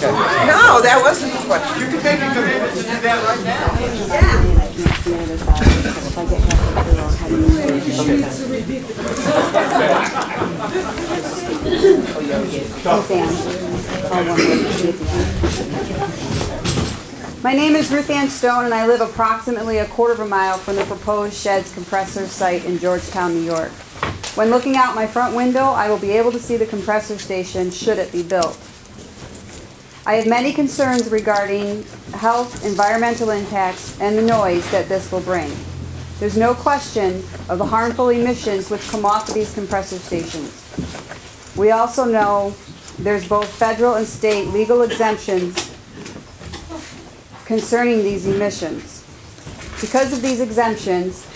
No, that wasn't the question. You can make a commitment to do that right now. My name is Ruth Ann Stone, and I live approximately a quarter of a mile from the proposed sheds compressor site in Georgetown, New York. When looking out my front window, I will be able to see the compressor station should it be built. I have many concerns regarding health, environmental impacts, and the noise that this will bring. There's no question of the harmful emissions which come off of these compressor stations. We also know there's both federal and state legal exemptions concerning these emissions. Because of these exemptions,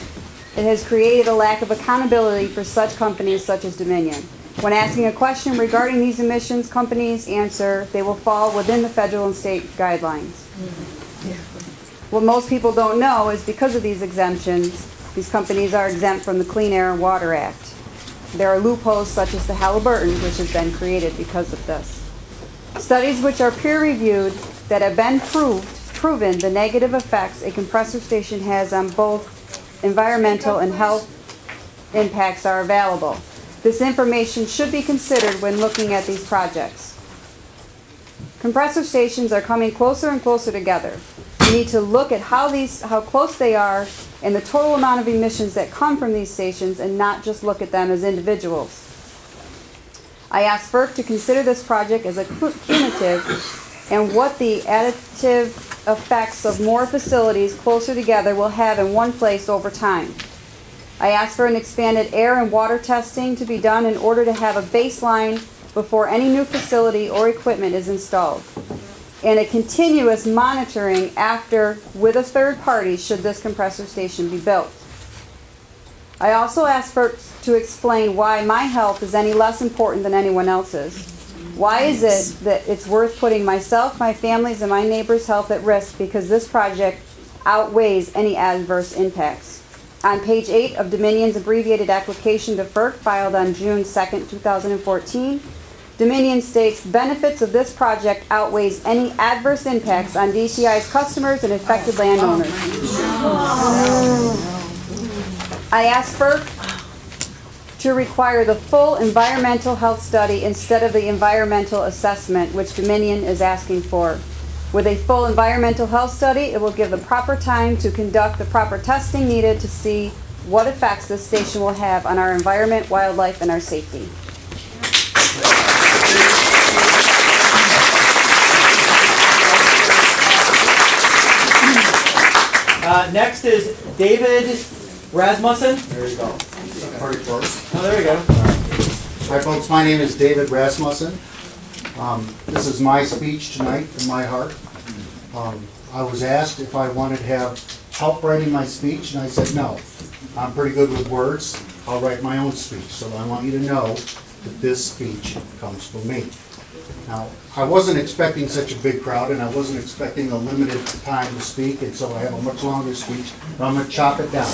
it has created a lack of accountability for such companies such as Dominion. When asking a question regarding these emissions, companies answer they will fall within the federal and state guidelines. What most people don't know is because of these exemptions, these companies are exempt from the Clean Air and Water Act. There are loopholes such as the Halliburton, which has been created because of this. Studies which are peer-reviewed that have been proven the negative effects a compressor station has on both environmental and health impacts are available. This information should be considered when looking at these projects. Compressor stations are coming closer and closer together. We need to look at how close they are and the total amount of emissions that come from these stations and not just look at them as individuals. I asked FERC to consider this project as a cumulative and what the additive effects of more facilities closer together will have in one place over time. I asked for an expanded air and water testing to be done in order to have a baseline before any new facility or equipment is installed, and a continuous monitoring after with a third party should this compressor station be built. I also asked FERC to explain why my health is any less important than anyone else's. Why is it that it's worth putting myself, my family's, and my neighbors' health at risk because this project outweighs any adverse impacts? On page 8 of Dominion's abbreviated application to FERC filed on June 2nd, 2014, Dominion states benefits of this project outweighs any adverse impacts on DCI's customers and affected landowners. I asked FERC to require the full environmental health study instead of the environmental assessment, which Dominion is asking for. With a full environmental health study, it will give the proper time to conduct the proper testing needed to see what effects this station will have on our environment, wildlife, and our safety. Next is David Rasmussen. There you go. Party first. Oh, there we go. Hi folks, my name is David Rasmussen. This is my speech tonight from my heart. I was asked if I wanted to have help writing my speech, and I said no. I'm pretty good with words. I'll write my own speech. So I want you to know that this speech comes from me. Now, I wasn't expecting such a big crowd, and I wasn't expecting a limited time to speak, and so I have a much longer speech, but I'm going to chop it down,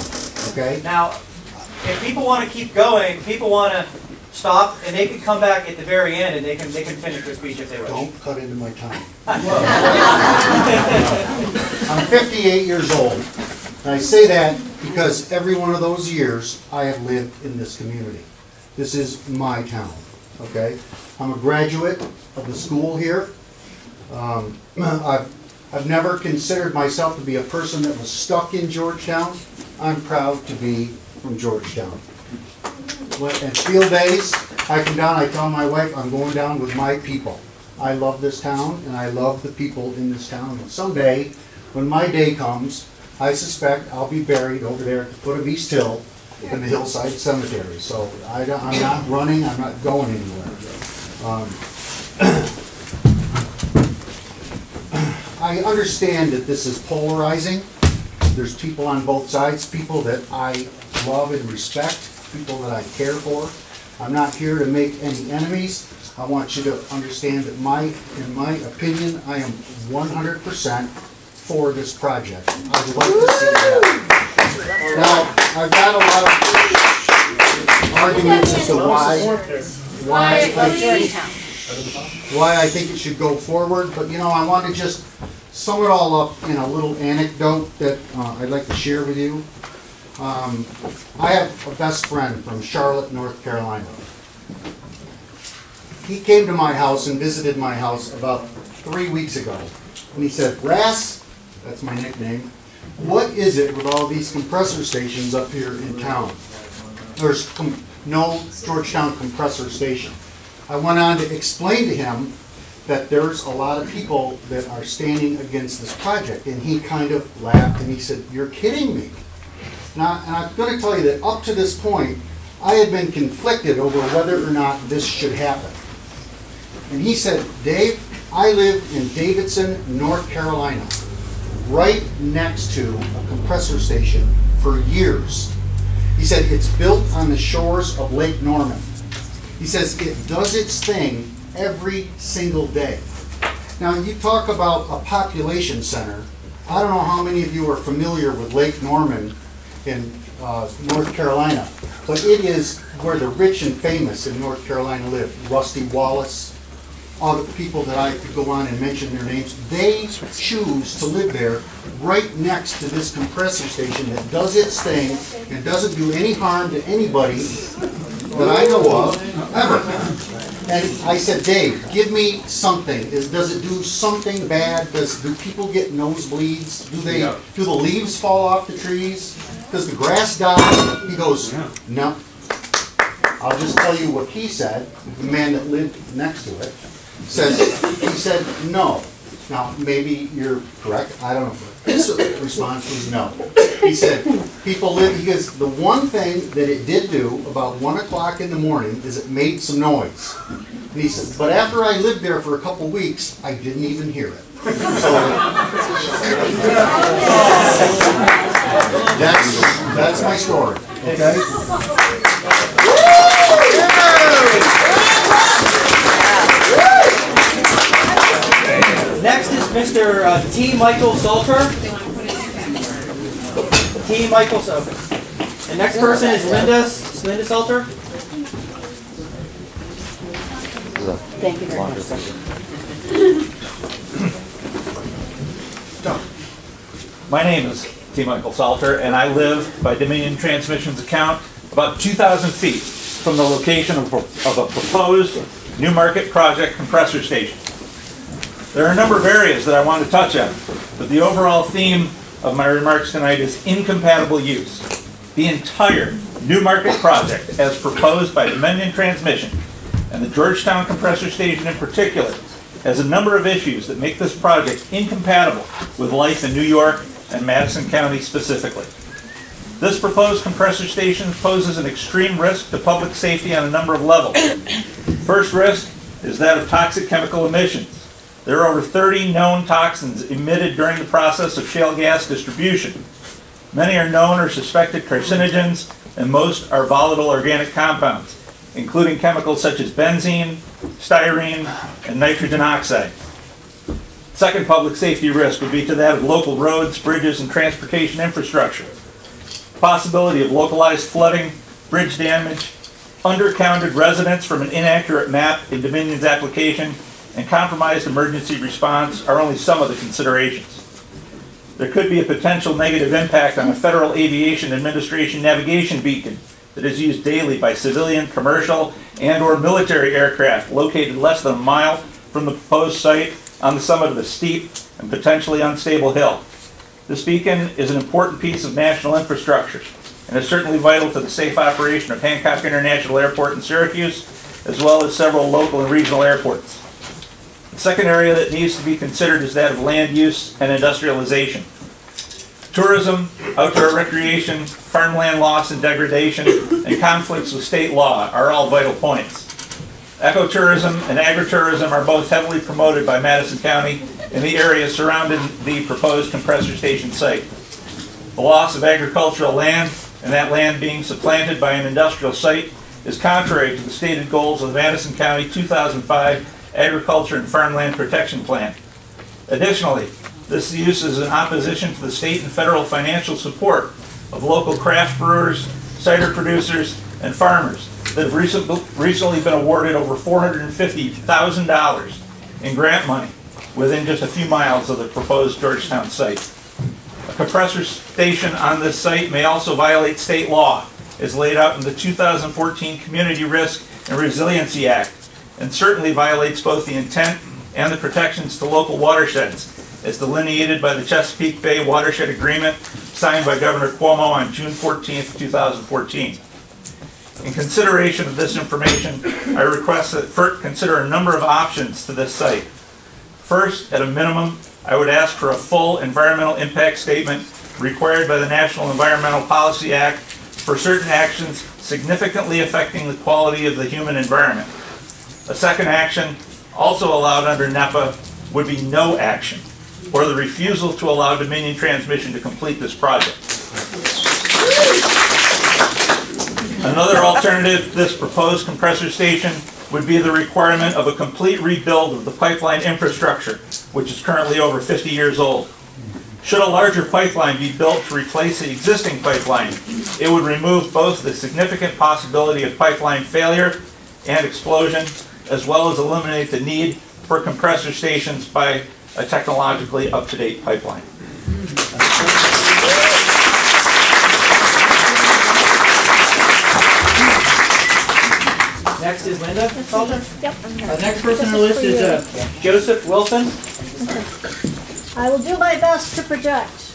okay? Now, if people want to keep going, people want to stop, and they can come back at the very end, and they can finish their speech if they wish. Don't cut into my time. I'm 58 years old, and I say that because every one of those years I have lived in this community. This is my town, okay? I'm a graduate of the school here. I've never considered myself to be a person that was stuck in Georgetown. I'm proud to be from Georgetown. At field days, I come down, I tell my wife I'm going down with my people. I love this town, and I love the people in this town. And someday, when my day comes, I suspect I'll be buried over there at the foot of East Hill in the Hillside Cemetery. So I'm not running, I'm not going anywhere. I understand that this is polarizing. There's people on both sides, people that I love and respect, people that I care for. I'm not here to make any enemies. I want you to understand that in my opinion, I am 100% for this project. I'd like to see that. Now, I've got a lot of arguments as to why why I think it should go forward. But, you know, I want to just sum it all up in a little anecdote that I'd like to share with you. I have a best friend from Charlotte, North Carolina. He came to my house and visited my house about 3 weeks ago. And he said, "Ras," that's my nickname, "what is it with all these compressor stations up here in town? There's no Georgetown compressor station." I went on to explain to him that there's a lot of people that are standing against this project. And he kind of laughed and he said, "You're kidding me." Now, and I'm going to tell you that up to this point, I had been conflicted over whether or not this should happen. And he said, "Dave, I live in Davidson, North Carolina, right next to a compressor station for years." He said, "It's built on the shores of Lake Norman." He says, "It does its thing every single day." Now, you talk about a population center. I don't know how many of you are familiar with Lake Norman in North Carolina, but it is where the rich and famous in North Carolina live. Rusty Wallace, all the people that I could go on and mention their names, they choose to live there right next to this compressor station that does its thing and doesn't do any harm to anybody that I know of, ever. And I said, "Dave, give me something. Does it do something bad? Do people get nosebleeds? Do the leaves fall off the trees? Does the grass die?" He goes, "No." I'll just tell you what he said, the man that lived next to it. He said, "No." Now, maybe you're correct. I don't know. His response was no. He said, "People live," because the one thing that it did do about 1 o'clock in the morning is it made some noise. And he said, "But after I lived there for a couple weeks, I didn't even hear it." So, that's my story. Okay? Next is Mr. T. Michael Salter. T. Michael Salter. The next person is Linda Salter. Thank you very much. My name is T. Michael Salter, and I live by Dominion Transmission's account about 2,000 feet from the location of a proposed New Market Project compressor station. There are a number of areas that I want to touch on, but the overall theme of my remarks tonight is incompatible use. The entire New Market Project, as proposed by Dominion Transmission, and the Georgetown compressor station in particular, has a number of issues that make this project incompatible with life in New York and Madison County specifically. This proposed compressor station poses an extreme risk to public safety on a number of levels. First risk is that of toxic chemical emissions. There are over 30 known toxins emitted during the process of shale gas distribution. Many are known or suspected carcinogens, and most are volatile organic compounds, including chemicals such as benzene, styrene, and nitrogen oxide. Second public safety risk would be to that of local roads, bridges, and transportation infrastructure. Possibility of localized flooding, bridge damage, undercounted residents from an inaccurate map in Dominion's application, and compromised emergency response are only some of the considerations. There could be a potential negative impact on a Federal Aviation Administration navigation beacon that is used daily by civilian, commercial, and/or military aircraft located less than a mile from the proposed site on the summit of a steep and potentially unstable hill. This beacon is an important piece of national infrastructure and is certainly vital to the safe operation of Hancock International Airport in Syracuse, as well as several local and regional airports. The second area that needs to be considered is that of land use and industrialization. Tourism, outdoor recreation, farmland loss and degradation, and conflicts with state law are all vital points. Ecotourism and agritourism are both heavily promoted by Madison County and the area surrounding the proposed compressor station site. The loss of agricultural land, and that land being supplanted by an industrial site, is contrary to the stated goals of the Madison County 2005 Agriculture and Farmland Protection Plan. Additionally, this use is in opposition to the state and federal financial support of local craft brewers, cider producers, and farmers that have recently been awarded over $450,000 in grant money within just a few miles of the proposed Georgetown site. A compressor station on this site may also violate state law, as laid out in the 2014 Community Risk and Resiliency Act, and certainly violates both the intent and the protections to local watersheds, as delineated by the Chesapeake Bay Watershed Agreement signed by Governor Cuomo on June 14, 2014. In consideration of this information, I request that FERC consider a number of options to this site. First, at a minimum, I would ask for a full environmental impact statement required by the National Environmental Policy Act for certain actions significantly affecting the quality of the human environment. A second action, also allowed under NEPA, would be no action, or the refusal to allow Dominion Transmission to complete this project. Another alternative to this proposed compressor station would be the requirement of a complete rebuild of the pipeline infrastructure, which is currently over 50 years old. Should a larger pipeline be built to replace the existing pipeline, it would remove both the significant possibility of pipeline failure and explosion, as well as eliminate the need for compressor stations by a technologically up-to-date pipeline. Next is Linda Salter. Yep. Next person on the list is Joseph Wilson. I will do my best to project.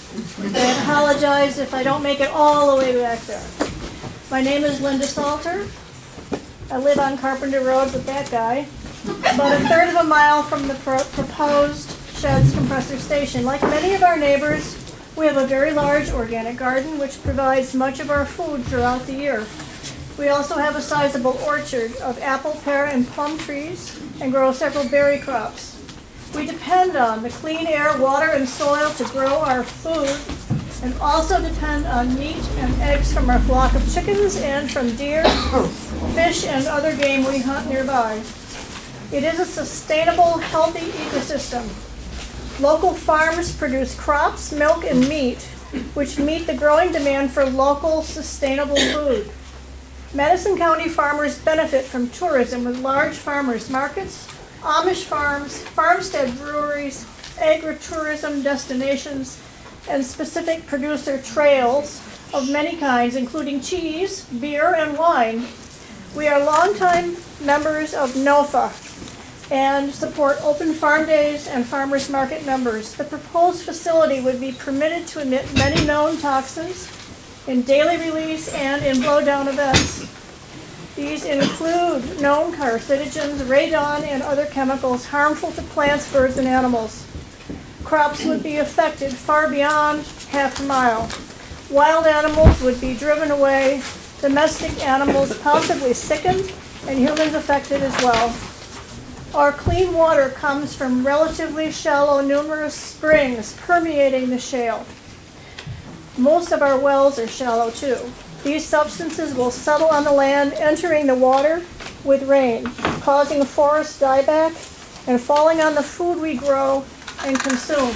I apologize if I don't make it all the way back there. My name is Linda Salter. I live on Carpenter Road with that guy, about a third of a mile from the proposed Sheds compressor station. Like many of our neighbors, we have a very large organic garden which provides much of our food throughout the year. We also have a sizable orchard of apple, pear, and plum trees and grow several berry crops. We depend on the clean air, water, and soil to grow our food, and also depend on meat and eggs from our flock of chickens and from deer, fish, and other game we hunt nearby. It is a sustainable, healthy ecosystem. Local farms produce crops, milk, and meat, which meet the growing demand for local, sustainable food. Madison County farmers benefit from tourism with large farmers markets, Amish farms, farmstead breweries, agritourism destinations, and specific producer trails of many kinds, including cheese, beer, and wine. We are longtime members of NOFA and support open farm days and farmers market members. The proposed facility would be permitted to emit many known toxins in daily release and in blowdown events. These include known carcinogens, radon, and other chemicals harmful to plants, birds, and animals. Crops would be affected far beyond half a mile. Wild animals would be driven away, domestic animals possibly sickened, and humans affected as well. Our clean water comes from relatively shallow, numerous springs permeating the shale. Most of our wells are shallow too. These substances will settle on the land, entering the water with rain, causing a forest dieback and falling on the food we grow and consume.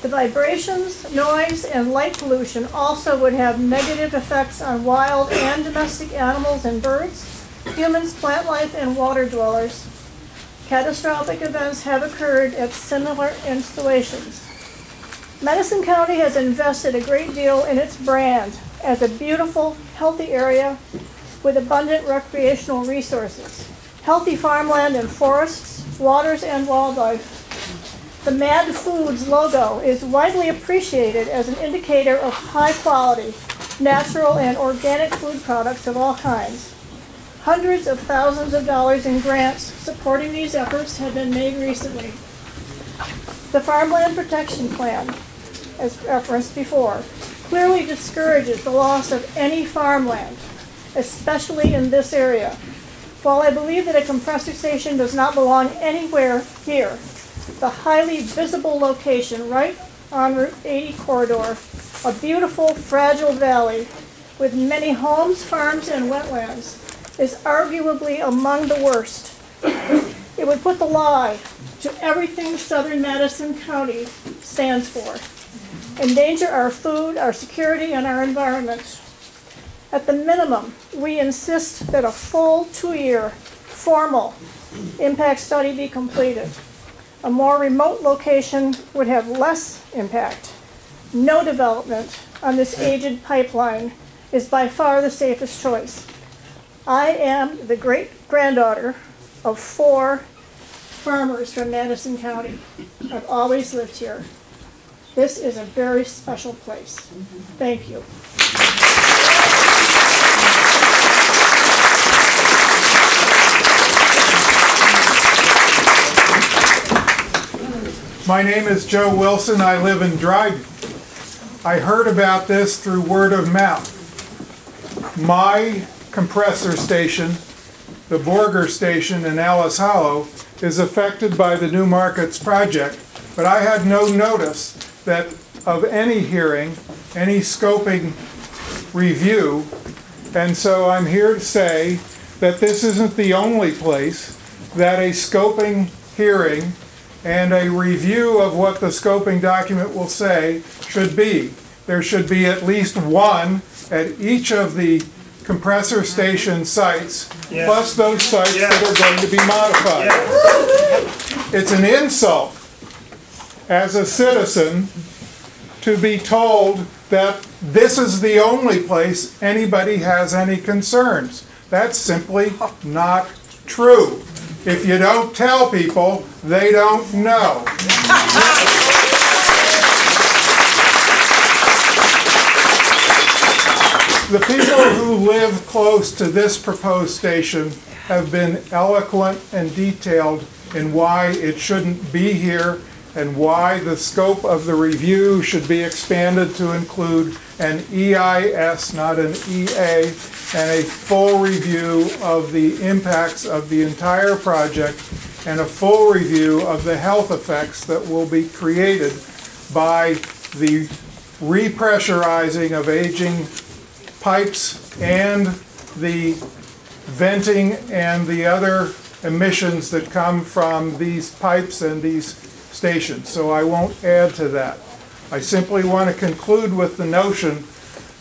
The vibrations, noise, and light pollution also would have negative effects on wild and domestic animals and birds, humans, plant life, and water dwellers. Catastrophic events have occurred at similar installations. Madison County has invested a great deal in its brand as a beautiful, healthy area with abundant recreational resources, healthy farmland and forests, waters, and wildlife. The Mad Foods logo is widely appreciated as an indicator of high quality, natural and organic food products of all kinds. Hundreds of thousands of dollars in grants supporting these efforts have been made recently. The Farmland Protection Plan, as referenced before, clearly discourages the loss of any farmland, especially in this area. While I believe that a compressor station does not belong anywhere here, the highly visible location right on Route 80 corridor, a beautiful, fragile valley with many homes, farms, and wetlands, is arguably among the worst. It would put the lie to everything Southern Madison County stands for, endanger our food, our security, and our environment. At the minimum, we insist that a full 2-year formal impact study be completed. A more remote location would have less impact. No development on this aged pipeline is by far the safest choice. I am the great-granddaughter of 4 farmers from Madison County. I've always lived here. This is a very special place. Thank you. My name is Joe Wilson. I live in Dryden. I heard about this through word of mouth. My compressor station, the Borger station in Alice Hollow, is affected by the New Markets project, but I had no notice that of any hearing, any scoping review, and so I'm here to say that this isn't the only place that a scoping hearing and a review of what the scoping document will say should be. There should be at least one at each of the compressor station sites, plus those sites that are going to be modified. It's an insult as a citizen to be told that this is the only place anybody has any concerns. That's simply not true. If you don't tell people, they don't know. The people who live close to this proposed station have been eloquent and detailed in why it shouldn't be here and why the scope of the review should be expanded to include an EIS, not an EA, and a full review of the impacts of the entire project and a full review of the health effects that will be created by the repressurizing of aging pipes and the venting and the other emissions that come from these pipes and these stations. So I won't add to that. I simply want to conclude with the notion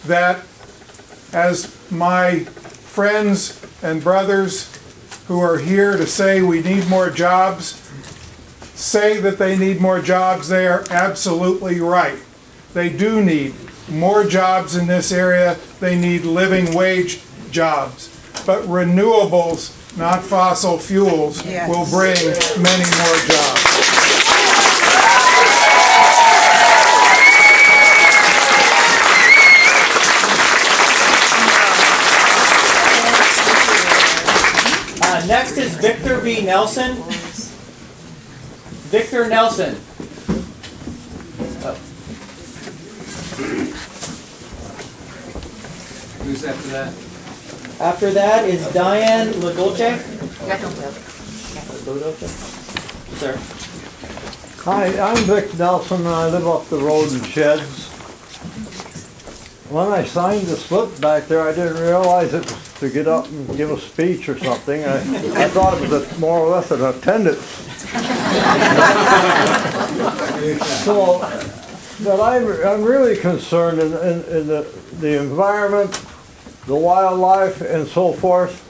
that as my friends and brothers who are here to say we need more jobs say that they need more jobs, they are absolutely right. They do need more jobs in this area. They need living wage jobs. But renewables, not fossil fuels, will bring many more jobs. Next is Victor B. Nelson. Victor Nelson. Who's after that? After that is Diane Ladolce. Sir. Hi, I'm Vic Nelson and I live up the road in Sheds. When I signed the slip back there, I didn't realize it was to get up and give a speech or something. I thought it was more or less an attendance. So, but I'm really concerned in the environment, the wildlife, and so forth.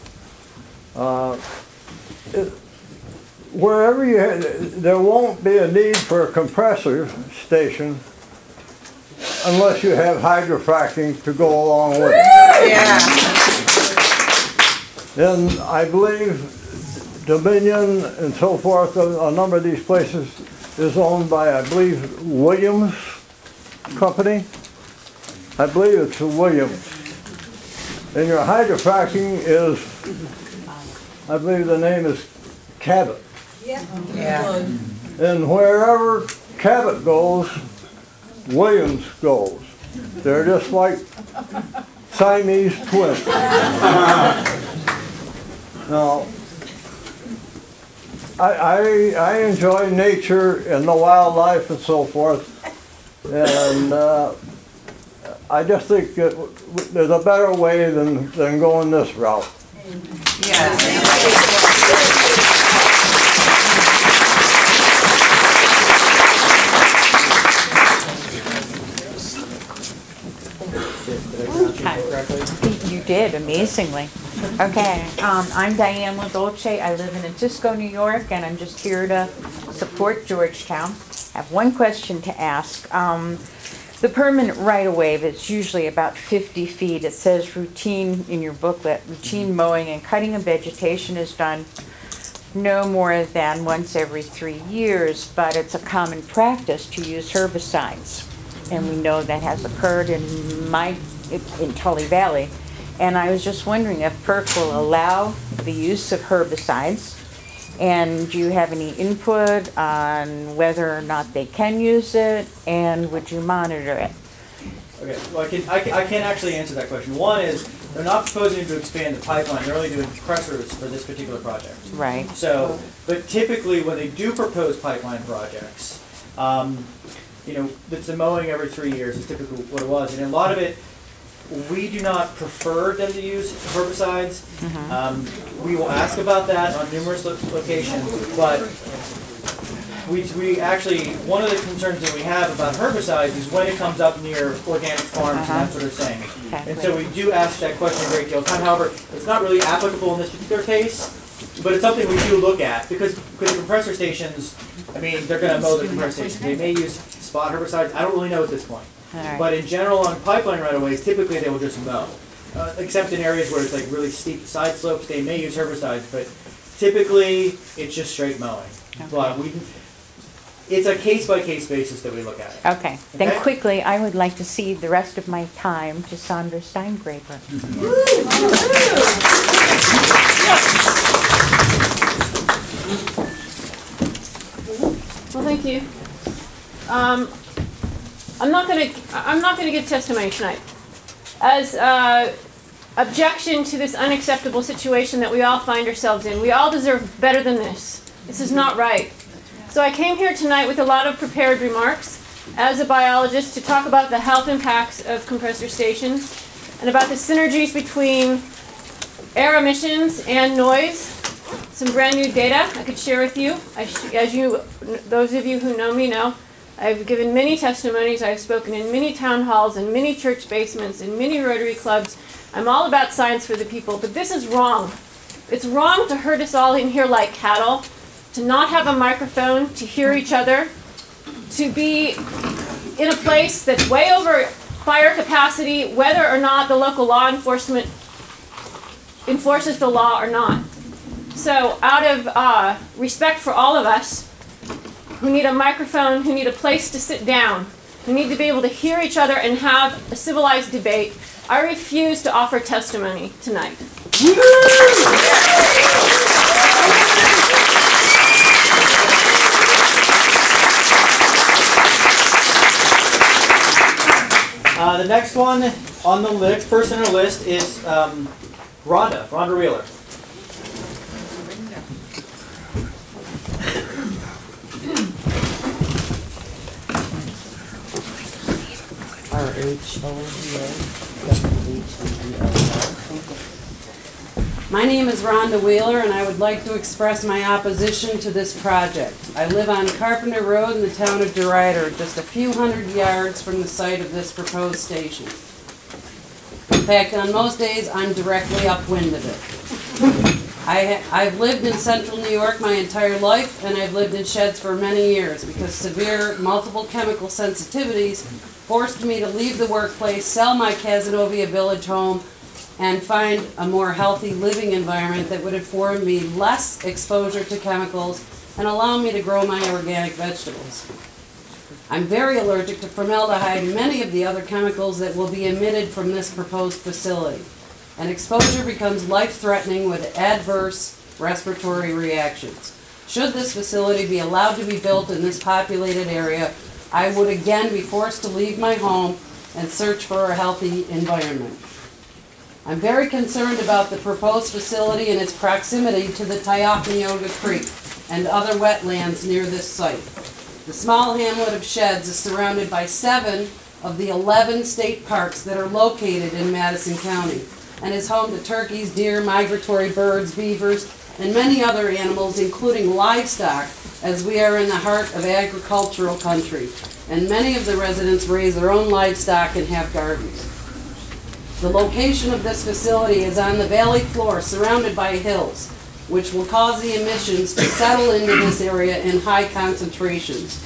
Wherever there won't be a need for a compressor station unless you have hydrofracking to go along with it. Yeah. And I believe Dominion and so forth, a number of these places is owned by, I believe, Williams Company. I believe it's Williams. And your hydrofracking is, I believe the name is Cabot. Yeah. And wherever Cabot goes, Williams goes. They're just like Siamese twins. Now, I enjoy nature and the wildlife and so forth, and I just think that there's a better way than going this route. Yes. Thank you. amazingly. Okay, I'm Diane LaDolce. I live in Francisco, New York, and I'm just here to support Georgetown. I have one question to ask. The permanent right-of-way that's usually about 50 feet, it says routine in your booklet, routine mowing and cutting of vegetation is done no more than once every 3 years, but it's a common practice to use herbicides. And we know that has occurred in Tully Valley. And I was just wondering if FERC will allow the use of herbicides, and do you have any input on whether or not they can use it, and would you monitor it? Okay, well, I can't actually answer that question. One is, they're not proposing to expand the pipeline, they're only doing compressors for this particular project. Right. So, but typically when they do propose pipeline projects, you know, it's the mowing every 3 years is typically what it was. And a lot of it, we do not prefer them to use herbicides. We will ask about that on numerous locations, but we actually, one of the concerns that we have about herbicides is when it comes up near organic farms and that sort of thing. And so we do ask that question a great deal of time. However, it's not really applicable in this particular case, but it's something we do look at because the compressor stations, I mean, they're going to mow the compressor stations. They may use spot herbicides. I don't really know at this point. But in general, on pipeline right-of-ways, typically they will just mow. Except in areas where it's like really steep side slopes, they may use herbicides, but typically it's just straight mowing. But it's a case-by-case basis that we look at it. Okay. Then quickly, I would like to cede the rest of my time to Sandra Steingraber. Well, thank you. I'm not going to give testimony tonight. As objection to this unacceptable situation that we all find ourselves in, we all deserve better than this. This is not right. So I came here tonight with a lot of prepared remarks as a biologist to talk about the health impacts of compressor stations and about the synergies between air emissions and noise. Some brand new data I could share with you. Those of you who know me know, I've given many testimonies. I've spoken in many town halls and many church basements and many Rotary clubs. I'm all about science for the people, but this is wrong. It's wrong to herd us all in here like cattle, to not have a microphone, to hear each other, to be in a place that's way over fire capacity, whether or not the local law enforcement enforces the law or not. So out of respect for all of us, who need a microphone, who need a place to sit down, who need to be able to hear each other and have a civilized debate, I refuse to offer testimony tonight. The next one on the list, person on the list is Rhonda Wheeler. My name is Rhonda Wheeler, and I would like to express my opposition to this project. I live on Carpenter Road in the town of DeRuyter, just a few hundred yards from the site of this proposed station. In fact, on most days, I'm directly upwind of it. I've lived in central New York my entire life, and I've lived in sheds for many years because severe multiple chemical sensitivities forced me to leave the workplace, sell my Casanova Village home, and find a more healthy living environment that would afford me less exposure to chemicals and allow me to grow my organic vegetables. I'm very allergic to formaldehyde and many of the other chemicals that will be emitted from this proposed facility, and exposure becomes life-threatening with adverse respiratory reactions. Should this facility be allowed to be built in this populated area, I would again be forced to leave my home and search for a healthy environment. I'm very concerned about the proposed facility and its proximity to the Tioughnioga Creek and other wetlands near this site. The small hamlet of Sheds is surrounded by 7 of the 11 state parks that are located in Madison County and is home to turkeys, deer, migratory birds, beavers, and many other animals, including livestock, as we are in the heart of agricultural country, and many of the residents raise their own livestock and have gardens. The location of this facility is on the valley floor surrounded by hills, which will cause the emissions to settle into this area in high concentrations.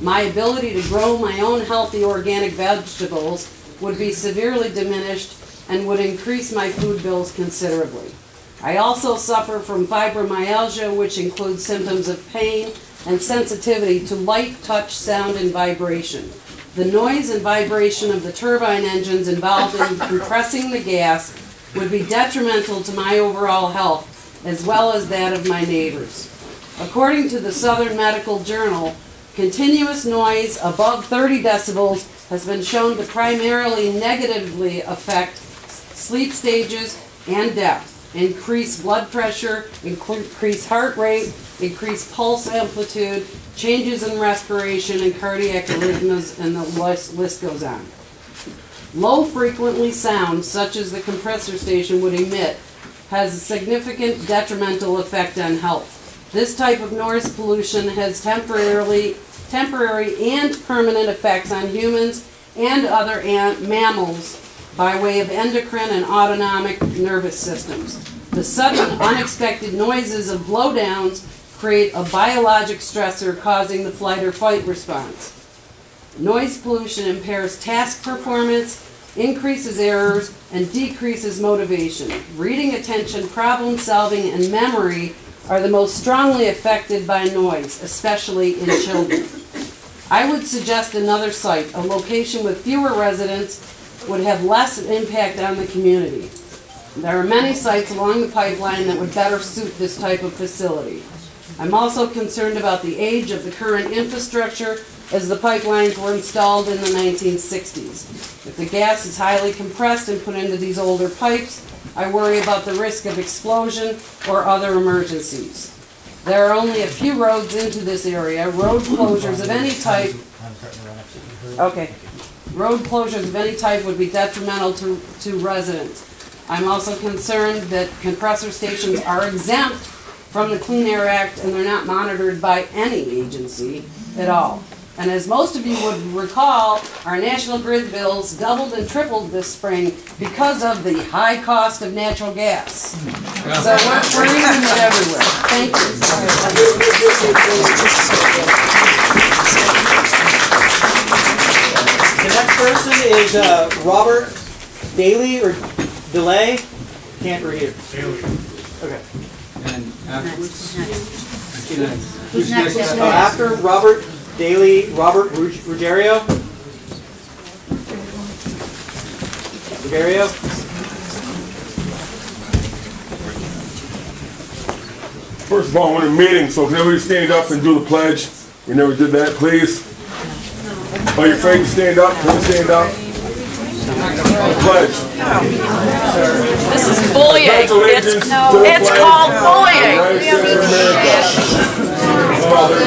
My ability to grow my own healthy organic vegetables would be severely diminished and would increase my food bills considerably. I also suffer from fibromyalgia, which includes symptoms of pain and sensitivity to light, touch, sound, and vibration. The noise and vibration of the turbine engines involved in compressing the gas would be detrimental to my overall health, as well as that of my neighbors. According to the Southern Medical Journal, continuous noise above 30 decibels has been shown to primarily negatively affect sleep stages and depth, increase blood pressure, increase heart rate, increase pulse amplitude, changes in respiration and cardiac arrhythmias, and the list goes on. Low frequency sound, such as the compressor station would emit, has a significant detrimental effect on health. This type of noise pollution has temporary and permanent effects on humans and other mammals by way of endocrine and autonomic nervous systems. The sudden, unexpected noises of blowdowns create a biologic stressor causing the flight or fight response. Noise pollution impairs task performance, increases errors, and decreases motivation. Reading attention, problem solving, and memory are the most strongly affected by noise, especially in children. I would suggest another site. A location with fewer residents would have less impact on the community. There are many sites along the pipeline that would better suit this type of facility. I'm also concerned about the age of the current infrastructure, as the pipelines were installed in the 1960s. If the gas is highly compressed and put into these older pipes, I worry about the risk of explosion or other emergencies. There are only a few roads into this area. Road closures of any type would be detrimental to residents. I'm also concerned that compressor stations are exempt from the Clean Air Act and they're not monitored by any agency at all. And as most of you would recall, our national grid bills doubled and tripled this spring because of the high cost of natural gas. So we're using it everywhere. Thank you. The next person is Robert Daly or Delay. Can't read it. Daly. Okay. And afterwards? Who's next? After Robert Daly, Robert Ruggiero. Ruggiero. First of all, we're in a meeting, so can everybody stand up and do the pledge? We never did that, please. Are you afraid to stand up? Can you stand up? Pledge. This is bullying. It's called bullying. Father,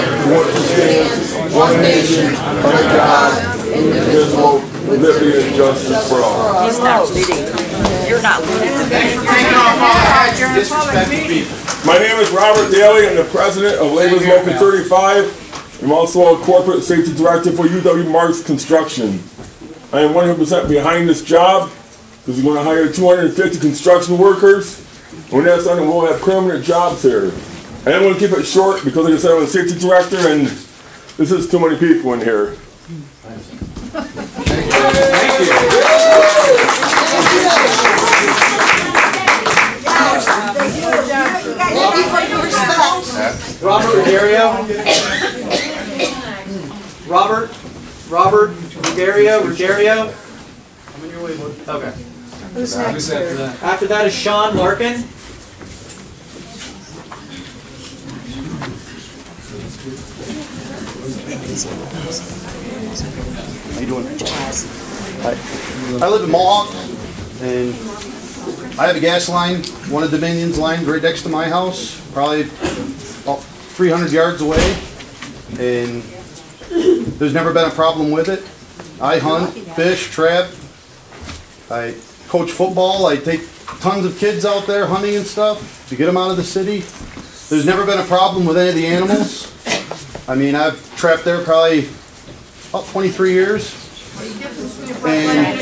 one nation, under God, indivisible, with liberty and justice for all. He's not leading. You're not leading. My name is Robert Daly. I'm the president of Labor's Local 35. I'm also a corporate safety director for UW Marks Construction. I am 100% behind this job because we're going to hire 250 construction workers. When that's done, we'll have permanent jobs here. And I'm going to keep it short because, like I said, I'm a safety director and this is too many people in here. Thank you. Robert Ruggiero. Robert Ruggiero. I'm in your way, bud. Okay. Who's next? After that is Sean Larkin. How you doing? I live in Mohawk, and I have a gas line, one of Dominion's lines right next to my house, probably about 300 yards away, and there's never been a problem with it. I hunt, fish, trap, I coach football, I take tons of kids out there hunting and stuff to get them out of the city. There's never been a problem with any of the animals. I mean, I've trapped there probably about 23 years. And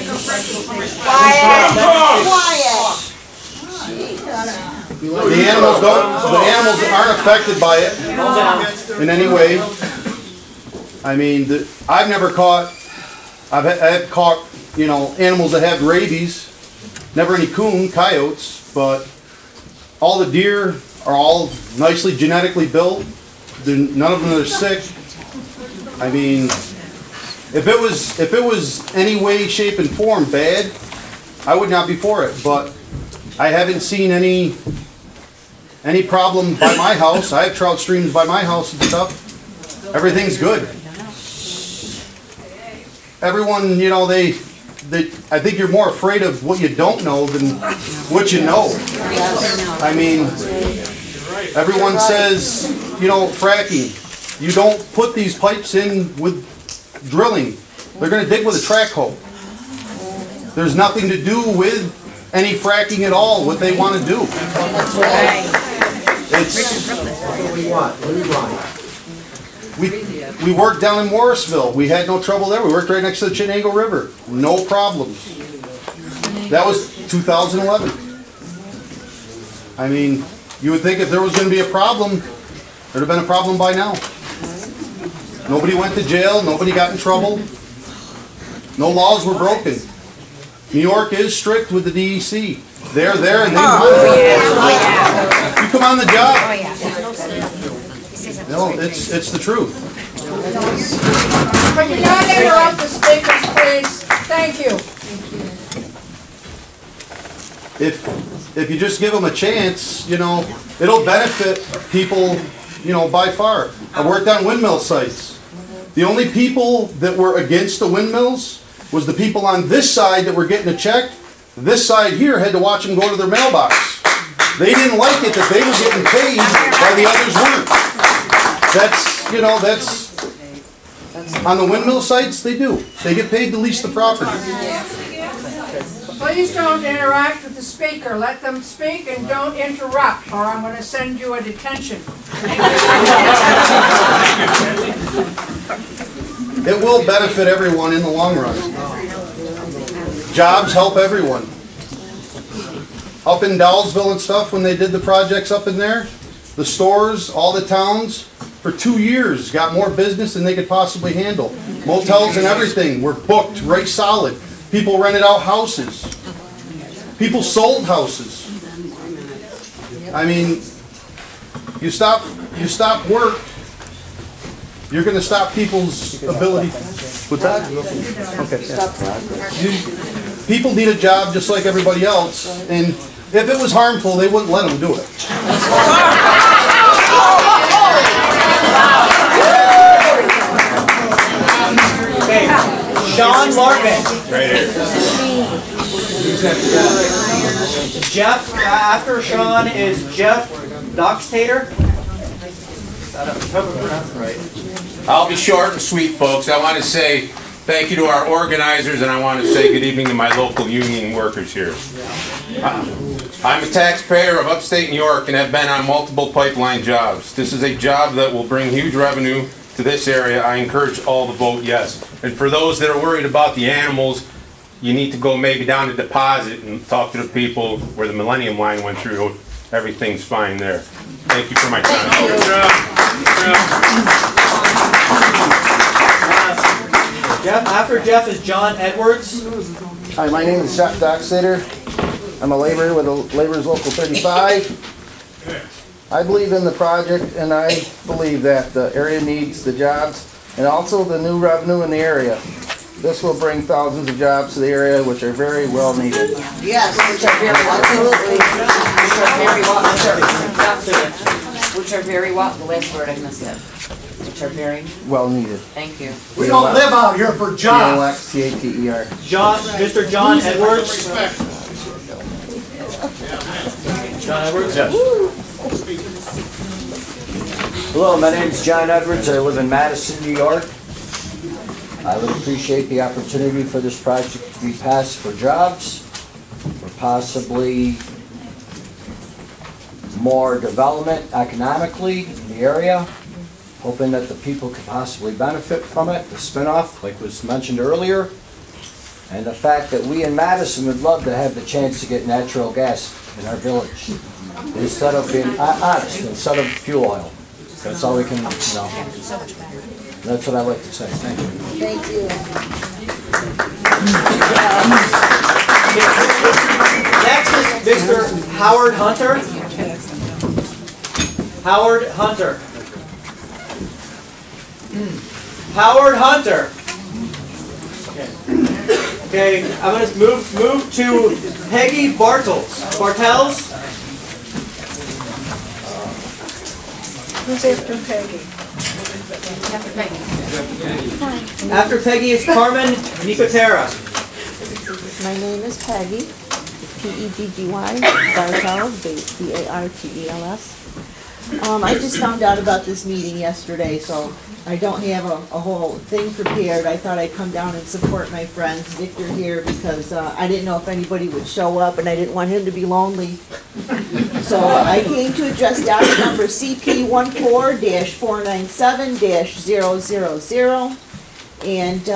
The animals aren't affected by it in any way. I mean, I've caught, you know, animals that have rabies. Never any coyotes, but all the deer are all nicely genetically built. None of them are sick. I mean, if it was any way, shape, and form bad, I would not be for it. But I haven't seen any problem by my house. I have trout streams by my house and stuff. Everything's good. Everyone, you know, I think you're more afraid of what you don't know than what you know. I mean, everyone says, you know, fracking. You don't put these pipes in with drilling. They're going to dig with a track hoe. There's nothing to do with any fracking at all, what they want to do. We worked down in Morrisville. We had no trouble there. We worked right next to the Chenango River. No problems. That was 2011. I mean, you would think if there was going to be a problem, there'd have been a problem by now. Nobody went to jail. Nobody got in trouble. No laws were broken. New York is strict with the DEC. They're there and they monitor. You come on the job. No, it's the truth. Can you not interrupt the speakers, please? Thank you. If you just give them a chance, you know, it'll benefit people, you know, by far. I worked on windmill sites. The only people that were against the windmills was the people on this side that were getting a check. This side here had to watch them go to their mailbox. They didn't like it that they were getting paid while the others weren't. That's, you know, that's, on the windmill sites, they do. They get paid to lease the property. Please don't interact with the speaker. Let them speak and don't interrupt, or I'm going to send you a detention. It will benefit everyone in the long run. Jobs help everyone. Up in Dowellsville and stuff, when they did the projects up in there, the stores, all the towns, for 2 years got more business than they could possibly handle. Motels and everything were booked right solid. People rented out houses. People sold houses. I mean, you stop work, you're going to stop people's ability. What's that? Okay. People need a job just like everybody else, and if it was harmful, they wouldn't let them do it. Okay, Sean Martin. Right here. Jeff, after Sean is Jeff Doxtater. Right. I'll be short and sweet, folks. I want to say thank you to our organizers, and I want to say good evening to my local union workers here. I'm a taxpayer of upstate New York and have been on multiple pipeline jobs. This is a job that will bring huge revenue to this area. I encourage all to vote yes. And for those that are worried about the animals, you need to go maybe down to Deposit and talk to the people where the Millennium Line went through. Everything's fine there. Thank you for my time. Jeff, after Jeff is John Edwards. Hi, my name is Jeff Doxtater. I'm a laborer with Laborers Local 35. I believe in the project, and I believe that the area needs the jobs and also the new revenue in the area. This will bring thousands of jobs to the area, which are very well needed. Yes, which are very, absolutely, which are very well, the last word I missed it, which are very well needed. Thank you. We don't live out here for jobs. C-A-T-E-R. John, Mr. John Edwards. John Edwards. Hello, my name is John Edwards. I live in Madison, New York. I would appreciate the opportunity for this project to be passed for jobs, or possibly more development economically in the area, hoping that the people could possibly benefit from it, the spinoff, like was mentioned earlier. and the fact that we in Madison would love to have the chance to get natural gas in our village instead of being honest, instead of fuel oil. That's all we can, That's what I like to say. Thank you. Thank you. Next is Mr. Howard Hunter. Howard Hunter. Howard Hunter. Okay, I'm going to move to Peggy Bartels. Who's after Peggy? After Peggy is Carmen Nicotera. My name is Peggy, P-E-G-G-Y, Bartels, B-A-R-T-E-L-S. I just found out about this meeting yesterday, so I don't have a whole thing prepared. I thought I'd come down and support my friends, Victor here, because I didn't know if anybody would show up, and I didn't want him to be lonely. So I came to address docket number CP14-497-000, and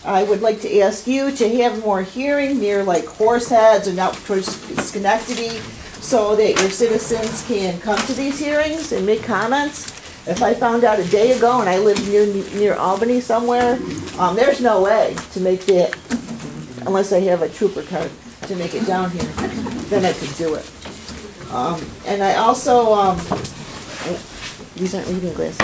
I would like to ask you to have more hearing near like Horseheads and out towards Schenectady, so that your citizens can come to these hearings and make comments. If I found out a day ago and I lived near Albany somewhere, there's no way to make that, unless I have a trooper card to make it down here, then I could do it. And I also, these aren't reading glasses.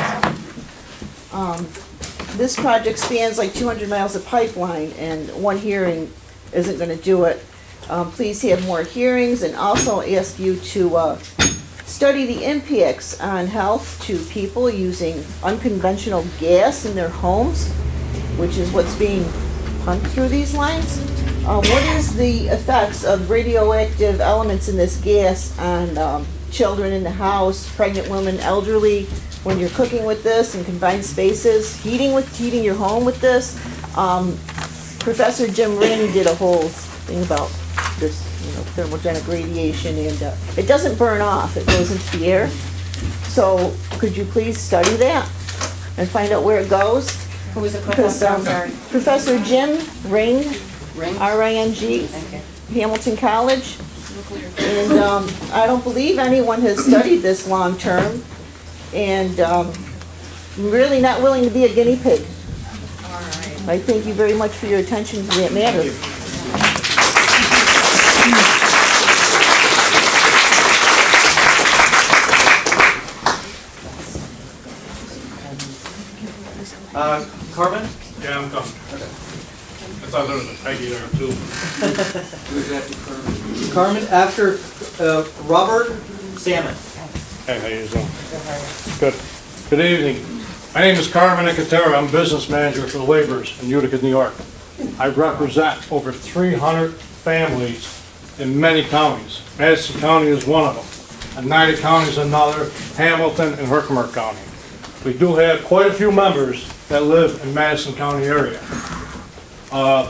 This project spans like 200 miles of pipeline, and one hearing isn't going to do it. Please have more hearings, and also ask you to study the impacts on health to people using unconventional gas in their homes, which is what's being pumped through these lines. What is the effects of radioactive elements in this gas on children in the house, pregnant women, elderly, when you're cooking with this in confined spaces, heating your home with this? Professor Jim Ring did a whole thing about this, thermogenic radiation, and it doesn't burn off, it goes into the air. So could you please study that and find out where it goes? Who was the professor? I'm sorry. Professor Jim Ring, R-I-N-G, Hamilton College. And I don't believe anyone has studied this long term, and I'm really not willing to be a guinea pig. I thank you very much for your attention to that matter. Carmen? Yeah, I'm coming. I thought there was a Peggy there too. Carmen, after Robert Salmon. Hey, how you doing? Good. Good evening. My name is Carmen Nicotera. I'm business manager for the laborers in Utica, New York. I represent over 300 families in many counties. Madison County is one of them. Oneida County is another. Hamilton and Herkimer County. We do have quite a few members that live in Madison County area. I'm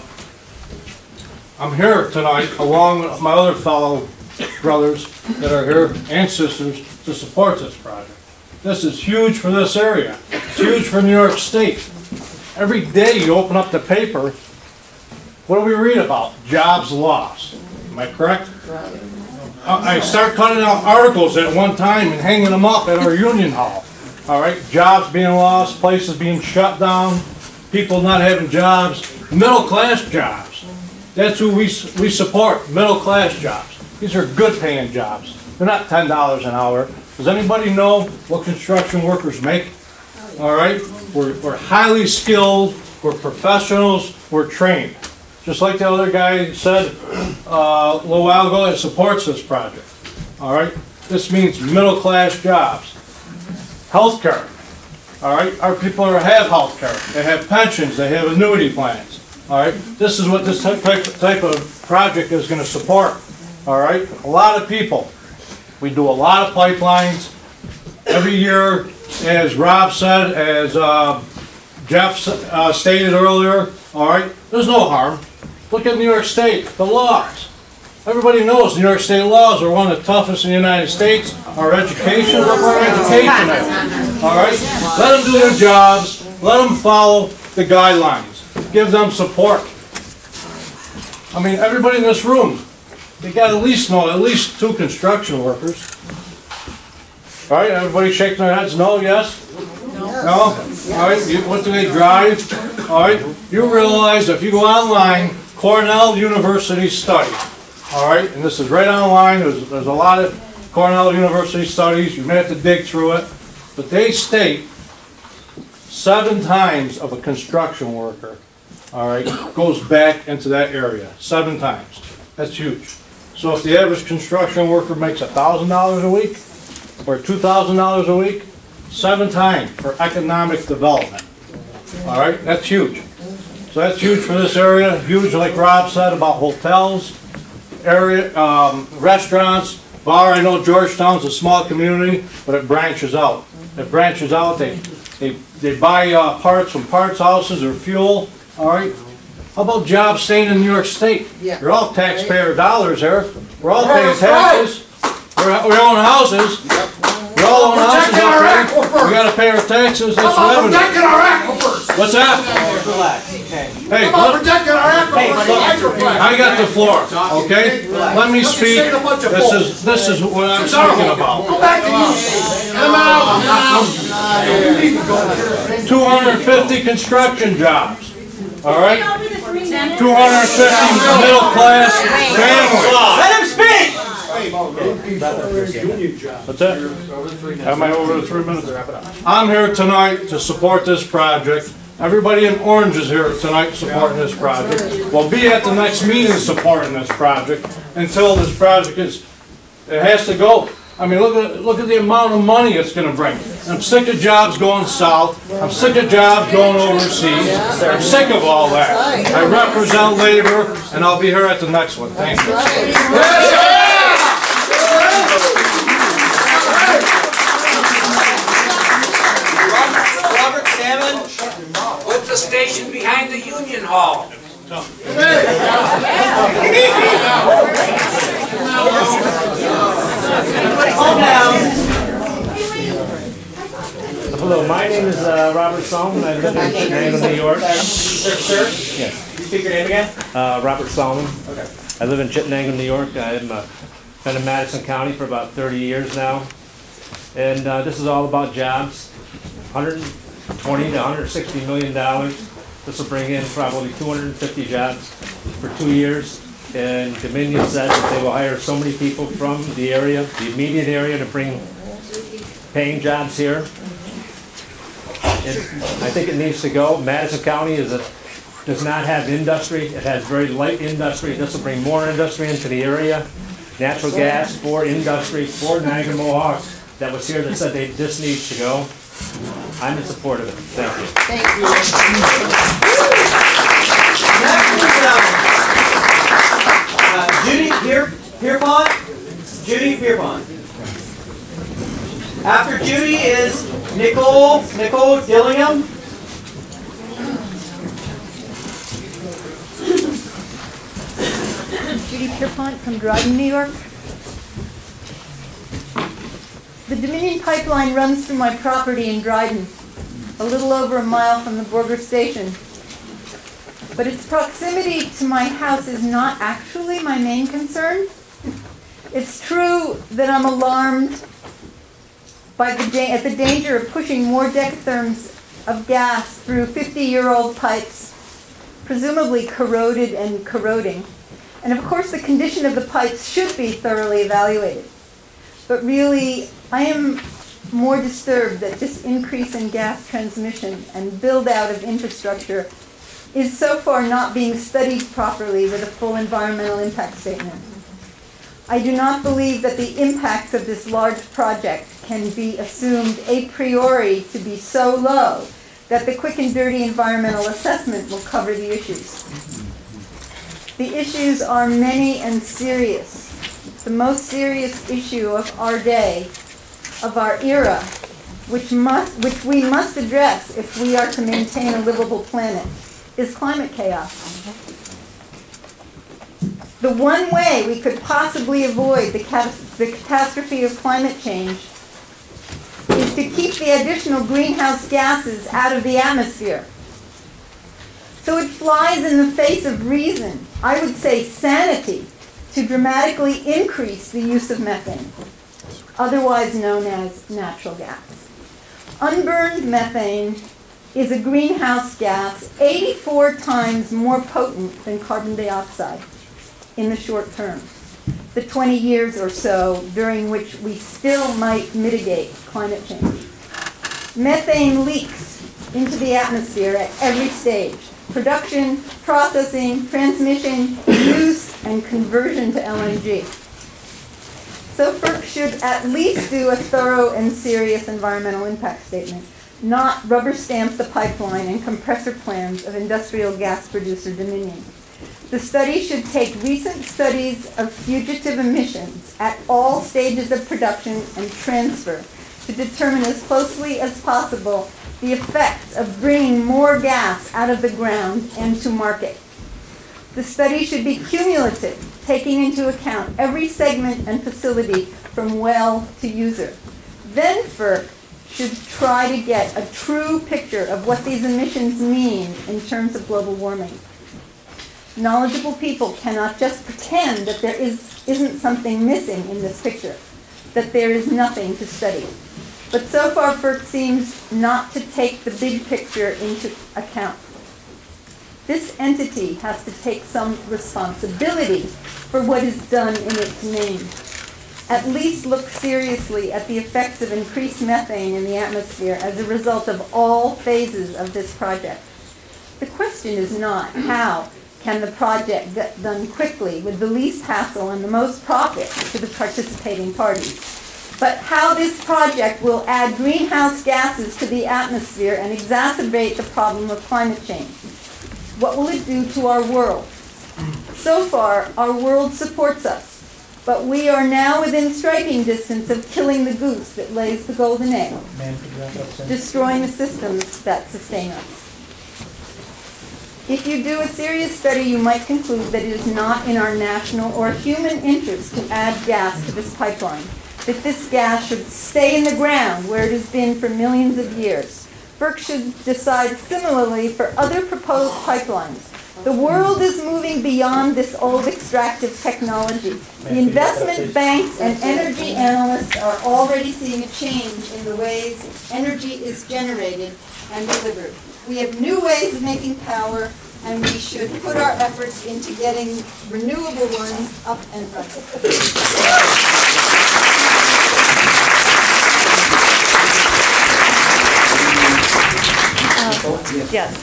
here tonight along with my other fellow brothers that are here and sisters to support this project. This is huge for this area. It's huge for New York State. Every day you open up the paper, what do we read about? Jobs lost. Am I correct? I start cutting out articles at one time and hanging them up at our union hall. All right, jobs being lost, places being shut down, people not having jobs, middle class jobs. That's who we support, middle class jobs. These are good paying jobs. They're not $10 an hour. Does anybody know what construction workers make? All right, we're highly skilled, we're professionals, we're trained. Just like the other guy said a little while ago that supports this project. All right, this means middle class jobs. Healthcare. All right, our people have healthcare. They have pensions. They have annuity plans. All right, this is what this type of project is going to support. All right, a lot of people. We do a lot of pipelines every year, as Rob said, as Jeff stated earlier. All right, there's no harm. Look at New York State, the laws. Everybody knows New York State laws are one of the toughest in the United States. Our education, look where education is. All right? Let them do their jobs. Let them follow the guidelines. Give them support. I mean, everybody in this room, they got at least know at least 2 construction workers. All right, everybody shaking their heads, no, yes? No? All right, what do they drive? All right, you realize if you go online, Cornell University study, all right, and this is right online, there's a lot of Cornell University studies, you may have to dig through it, but they state 7 times of a construction worker, all right, goes back into that area, 7 times. That's huge. So if the average construction worker makes $1,000 a week, or $2,000 a week, 7 times for economic development. All right, that's huge. So that's huge for this area. Huge, like Rob said, about hotels, area, restaurants, bar. I know Georgetown's a small community, but it branches out. It branches out. They buy parts from parts houses or fuel. All right. How about jobs staying in New York State? Yeah. You're all taxpayer dollars here. We're all paying taxes. We own houses. We all own houses up here. We got to pay our taxes. That's revenue. Protecting our aquifers. What's that? Hey, protecting our aquifers. I got the floor. Okay, let me speak. This is what I'm speaking about. Go back to you. 250 construction jobs. All right. 250 middle class families. Let him speak. What's that? Am I over the 3 minutes? I'm here tonight to support this project. Everybody in Orange is here tonight supporting this project. We'll be at the next meeting supporting this project until this project it has to go. I mean, look at the amount of money it's going to bring. I'm sick of jobs going south. I'm sick of jobs going overseas. I'm sick of all that. I represent labor, and I'll be here at the next one. Thank you. Robert Salmon, put the station behind the Union Hall. Hello, my name is Robert Salmon. I live in Chittenden, New York. Sir? Yes. You speak your name again? Robert Salmon. Okay. I live in Chittenden, New York. I've been in Madison County for about 30 years now. And this is all about jobs. $120 to $160 million. This will bring in probably 250 jobs for 2 years. And Dominion said that they will hire so many people from the area, the immediate area, to bring paying jobs here. I think it needs to go. Madison County does not have industry. It has very light industry. This will bring more industry into the area. Natural gas for industry, for Niagara Mohawk that was here that said this needs to go. I'm in support of it. Thank you. Thank you. Judy Pierpont. Judy Pierpont. After Judy is Nicole Dillingham. Judy Pierpont from Dryden, New York. The Dominion pipeline runs through my property in Dryden, a little over a mile from the Borger station. But its proximity to my house is not actually my main concern. It's true that I'm alarmed by at the danger of pushing more decatherms of gas through 50-year-old pipes, presumably corroded and corroding. And of course the condition of the pipes should be thoroughly evaluated. But really, I am more disturbed that this increase in gas transmission and build out of infrastructure is so far not being studied properly with a full environmental impact statement. I do not believe that the impact of this large project can be assumed a priori to be so low that the quick and dirty environmental assessment will cover the issues. The issues are many and serious. The most serious issue of our day, of our era, which we must address if we are to maintain a livable planet, is climate chaos. The one way we could possibly avoid the catastrophe of climate change is to keep the additional greenhouse gases out of the atmosphere. So it flies in the face of reason I would say sanity, to dramatically increase the use of methane, otherwise known as natural gas. Unburned methane is a greenhouse gas 84 times more potent than carbon dioxide in the short term, the 20 years or so during which we still might mitigate climate change. Methane leaks into the atmosphere at every stage: production, processing, transmission, use, and conversion to LNG. So FERC should at least do a thorough and serious environmental impact statement, not rubber stamp the pipeline and compressor plans of industrial gas producer Dominion. The study should take recent studies of fugitive emissions at all stages of production and transfer to determine as closely as possible the effects of bringing more gas out of the ground and to market. The study should be cumulative, taking into account every segment and facility from well to user. Then FERC should try to get a true picture of what these emissions mean in terms of global warming. Knowledgeable people cannot just pretend that there isn't something missing in this picture, that there is nothing to study. But so far, FERC seems not to take the big picture into account. This entity has to take some responsibility for what is done in its name. At least look seriously at the effects of increased methane in the atmosphere as a result of all phases of this project. The question is not how can the project get done quickly with the least hassle and the most profit to the participating parties, but how this project will add greenhouse gases to the atmosphere and exacerbate the problem of climate change. What will it do to our world? So far, our world supports us, but we are now within striking distance of killing the goose that lays the golden egg, destroying the systems that sustain us. If you do a serious study, you might conclude that it is not in our national or human interest to add gas to this pipeline, that this gas should stay in the ground where it has been for millions of years. FERC should decide similarly for other proposed pipelines. The world is moving beyond this old extractive technology. The investment banks and energy analysts are already seeing a change in the ways energy is generated and delivered. We have new ways of making power, and we should put our efforts into getting renewable ones up and running. Yes.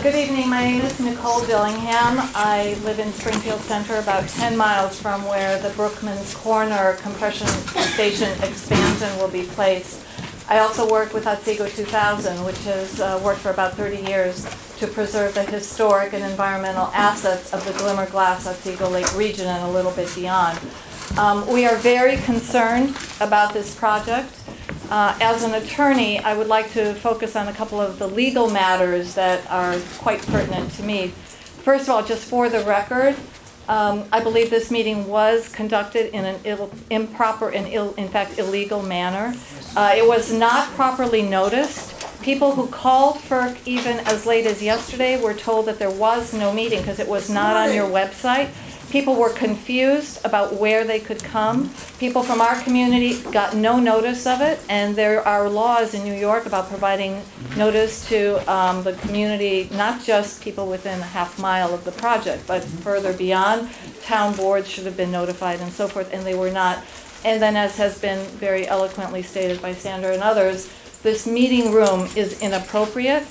Good evening. My name is Nicole Dillingham. I live in Springfield Center, about 10 miles from where the Brookman's Corner compression station expansion will be placed. I also work with Otsego 2000, which has worked for about 30 years to preserve the historic and environmental assets of the Glimmerglass Otsego Lake region and a little bit beyond. We are very concerned about this project. As an attorney, I would like to focus on a couple of the legal matters that are quite pertinent to me. First of all, just for the record, I believe this meeting was conducted in an improper and in fact illegal manner. It was not properly noticed. People who called FERC even as late as yesterday were told that there was no meeting because it was not on your website. People were confused about where they could come. People from our community got no notice of it, and there are laws in New York about providing notice to the community, not just people within a half mile of the project, but further beyond. Town boards should have been notified and so forth, and they were not. And then, as has been very eloquently stated by Sandra and others, this meeting room is inappropriate.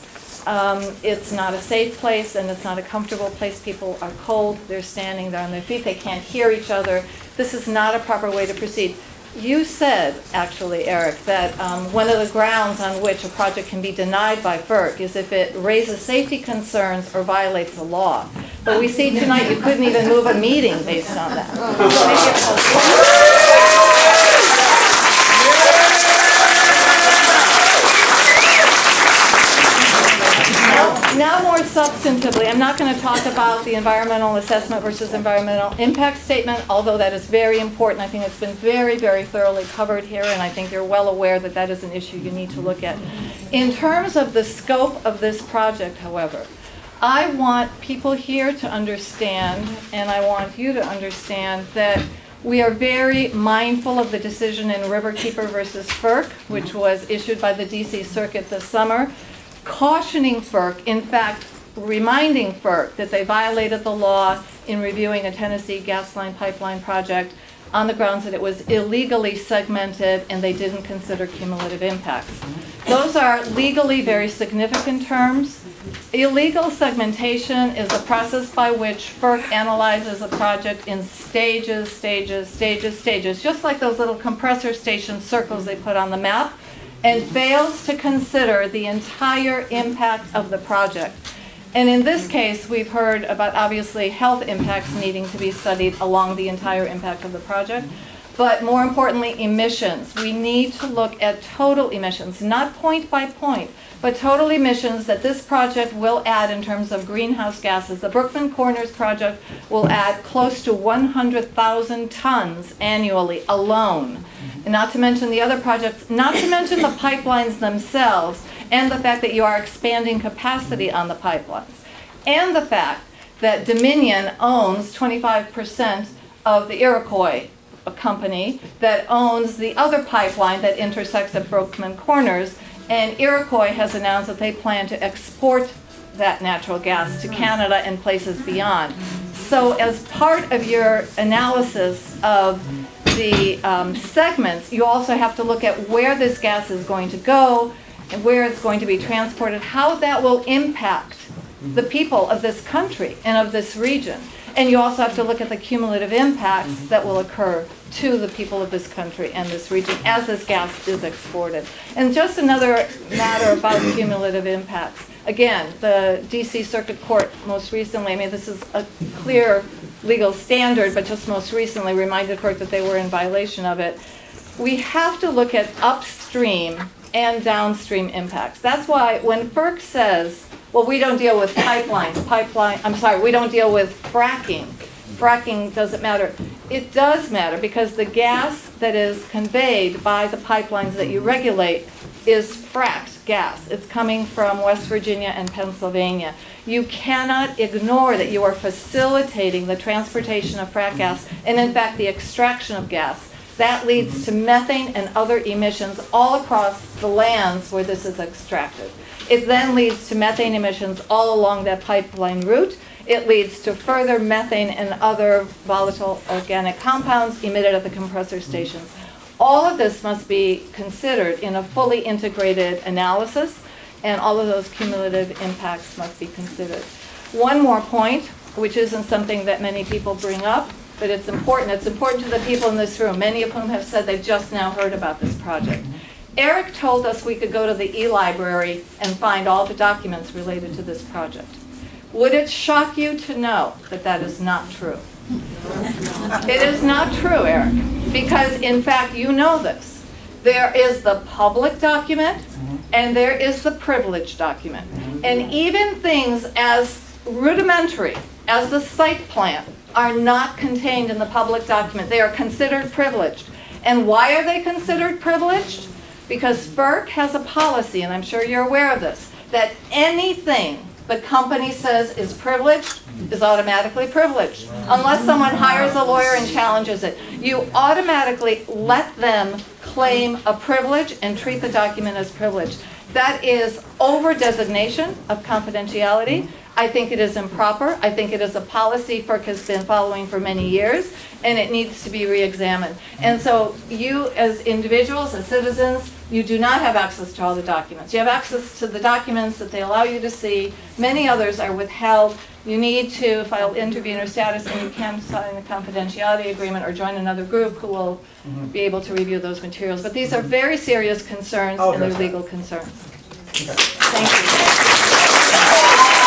It's not a safe place, and it's not a comfortable place. People are cold, they're standing there on their feet, they can't hear each other. This is not a proper way to proceed. You said, actually, Eric, that one of the grounds on which a project can be denied by FERC is if it raises safety concerns or violates the law. But we see tonight you couldn't even move a meeting based on that. Now more substantively, I'm not going to talk about the environmental assessment versus environmental impact statement, although that is very important. I think it's been very, very thoroughly covered here, and I think you're well aware that that is an issue you need to look at. In terms of the scope of this project, however, I want people here to understand, and I want you to understand, that we are very mindful of the decision in Riverkeeper versus FERC, which was issued by the DC Circuit this summer, cautioning FERC, in fact, reminding FERC that they violated the law in reviewing a Tennessee gas line pipeline project on the grounds that it was illegally segmented and they didn't consider cumulative impacts. Those are legally very significant terms. Illegal segmentation is a process by which FERC analyzes a project in stages, just like those little compressor station circles they put on the map, and fails to consider the entire impact of the project. And in this case, we've heard about obviously health impacts needing to be studied along the entire impact of the project. But more importantly, emissions. We need to look at total emissions, not point by point, but total emissions that this project will add in terms of greenhouse gases. The Brookman Corners project will add close to 100,000 tons annually alone. And not to mention the other projects, not to mention the pipelines themselves, and the fact that you are expanding capacity on the pipelines, and the fact that Dominion owns 25% of the Iroquois company that owns the other pipeline that intersects at Brookman Corners, and Iroquois has announced that they plan to export that natural gas to Canada and places beyond. So as part of your analysis of the segments, you also have to look at where this gas is going to go and where it's going to be transported, how that will impact the people of this country and of this region. And you also have to look at the cumulative impacts that will occur to the people of this country and this region as this gas is exported. And just another matter about cumulative impacts. Again, the DC Circuit Court most recently, I mean, this is a clear legal standard, but just most recently reminded FERC that they were in violation of it. We have to look at upstream and downstream impacts. That's why when FERC says, well, we don't deal with pipelines, we don't deal with fracking. Fracking doesn't matter. It does matter because the gas that is conveyed by the pipelines that you regulate is fracked gas. It's coming from West Virginia and Pennsylvania. You cannot ignore that you are facilitating the transportation of frack gas and, in fact, the extraction of gas. That leads to methane and other emissions all across the lands where this is extracted. It then leads to methane emissions all along that pipeline route. It leads to further methane and other volatile organic compounds emitted at the compressor stations. All of this must be considered in a fully integrated analysis, and all of those cumulative impacts must be considered. One more point, which isn't something that many people bring up, but it's important. It's important to the people in this room, many of whom have said they've just now heard about this project. Eric told us we could go to the e-library and find all the documents related to this project. Would it shock you to know that that is not true? It is not true, Eric, because in fact you know this. There is the public document and there is the privileged document. And even things as rudimentary as the site plan are not contained in the public document. They are considered privileged. And why are they considered privileged? Because FERC has a policy, and I'm sure you're aware of this, that anything the company says is privileged is automatically privileged. Unless someone hires a lawyer and challenges it. You automatically let them claim a privilege and treat the document as privileged. That is over-designation of confidentiality. I think it is improper. I think it is a policy FERC has been following for many years, and it needs to be re-examined. And so you as individuals, as citizens, you do not have access to all the documents. You have access to the documents that they allow you to see. Many others are withheld. You need to file intervener status, and you can sign a confidentiality agreement or join another group who will be able to review those materials. But these are very serious concerns, and they're legal concerns. Thank you.